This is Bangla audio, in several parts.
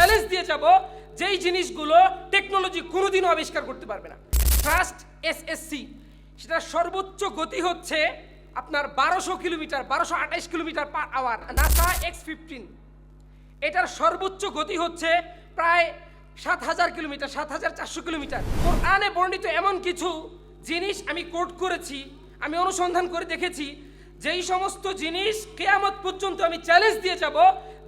চ্যালেঞ্জ দিয়ে যাব যেই জিনিসগুলো টেকনোলজি কোনোদিনও আবিষ্কার করতে পারবে না। ফার্স্ট এসএসসি, সেটার সর্বোচ্চ গতি হচ্ছে আপনার 1200 kilometre, 1228 kilometre per hour. NASA X-15, এটার সর্বোচ্চ গতি হচ্ছে প্রায় 7000 কিলোমিটার, 7400 কিলোমিটার। কোরআনে বর্ণিত এমন কিছু জিনিস আমি কোট করেছি, আমি অনুসন্ধান করে দেখেছি, যেই সমস্ত জিনিস কিয়ামত পর্যন্ত আমি চ্যালেঞ্জ দিয়ে যাব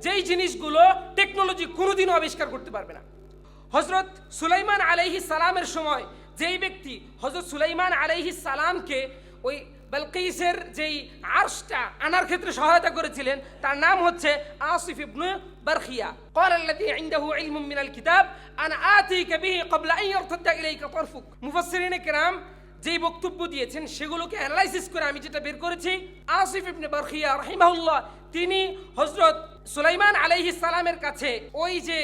যেই জিনিসগুলো টেকনোলজি কোনোদিনও আবিষ্কার করতে পারবে না। হযরত সুলাইমান আলাইহিস সালামের সময় যেই ব্যক্তি হযরত সুলাইমান আলাইহিস সালামকে ওই বালকিসের যেই আরশটা আনার ক্ষেত্রে সহায়তা করেছিলেন, তার নাম হচ্ছে আসিফ ইবনে বারখিয়া। قال الذي عنده علم من الكتاب انا آتيك به قبل ان يرتد اليك طرفك। মুফাসসিরিনে কেরাম যেই বক্তব্য দিয়েছেন সেগুলোকে অ্যানালাইসিস করে আমি যেটা বের করেছি, আসিফ ইবনে বারখিয়া রাহিমাহুল্লাহ তিনি হযরত সুলাইমান আলাইহিস সালামের কাছে ওই যে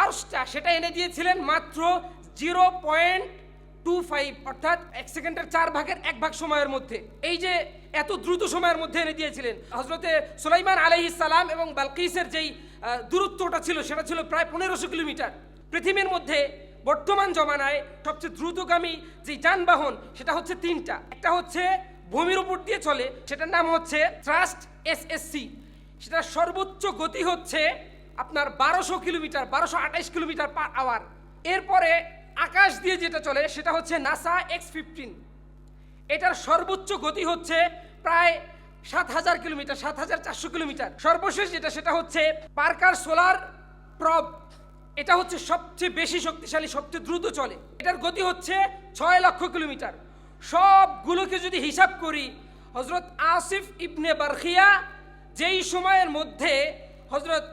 আরশটা সেটা এনে দিয়েছিলেন মাত্র 0.25, অর্থাৎ 1 সেকেন্ডের 4 ভাগের 1 ভাগ সময়ের মধ্যে। এই যে এত দ্রুত সময়ের মধ্যে এনে দিয়েছিলেন। হযরতে সুলাইমান আলাইহিস সালাম এবং বালকিসের যেই দূরত্বটা ছিল সেটা ছিল প্রায় 1500 কিলোমিটার। পৃথিবীর মধ্যে বর্তমান জমানায় সবচেয়ে দ্রুতগামী যে যানবাহন সেটা হচ্ছে 3টা। একটা হচ্ছে ভূমির উপর দিয়ে চলে, সেটার নাম হচ্ছে থ্রাস্ট এসএসসি, সেটার সর্বোচ্চ গতি হচ্ছে আপনার 1200 কিলোমিটার, 1228 কিলোমিটার পার আওয়ার। এরপরে আকাশ দিয়ে যেটা চলে সেটা হচ্ছে নাসা X-15, এটার সর্বোচ্চ গতি হচ্ছে প্রায় 7000 কিলোমিটার, 7400 কিলোমিটার। সর্বশেষ যেটা সেটা হচ্ছে পার্কার সোলার প্রব, এটা হচ্ছে সবচেয়ে বেশি শক্তিশালী, সবচেয়ে দ্রুত চলে, এটার গতি হচ্ছে 6 লক্ষ কিলোমিটার। সবগুলোকে যদি হিসাব করি, হযরত আসিফ ইবনে বারখিয়া যেই সময়ের মধ্যে হযরত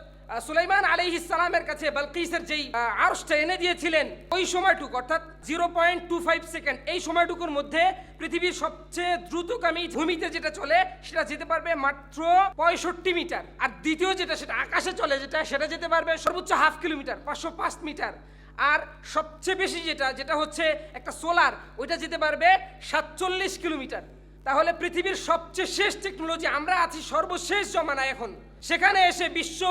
সুলাইমান আলাইহিস সালামের কাছে বালকিসের যেই আরশটা এনে দিয়েছিলেন, ওই সময়টুকু অর্থাৎ 0.25 সেকেন্ড, এই সময়টুকুর মধ্যে পৃথিবীর সবচেয়ে দ্রুতগামী ভূমিতে যেটা চলে সেটা যেতে পারবে মাত্র 65 মিটার। আর দ্বিতীয় যেটা সেটা আকাশে চলে সেটা যেতে পারবে সর্বোচ্চ 1/2 কিলোমিটার, 505 মিটার। আর সবচেয়ে বেশি যেটা হচ্ছে একটা সোলার, ওইটা যেতে পারবে 47 কিলোমিটার। তাহলে পৃথিবীর সবচেয়ে শেষ টেকনোলজি, আমরা আছি সর্বশেষ জমানায় এখন, সেখানে এসে বিশ্ব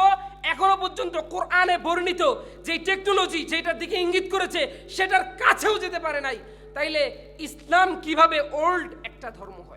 এখনো পর্যন্ত কোরআনে বর্ণিত যে টেকনোলজি যেটার দিকে ইঙ্গিত করেছে সেটার কাছেও যেতে পারে নাই। তাইলে ইসলাম কিভাবে ওল্ড একটা ধর্ম হয়?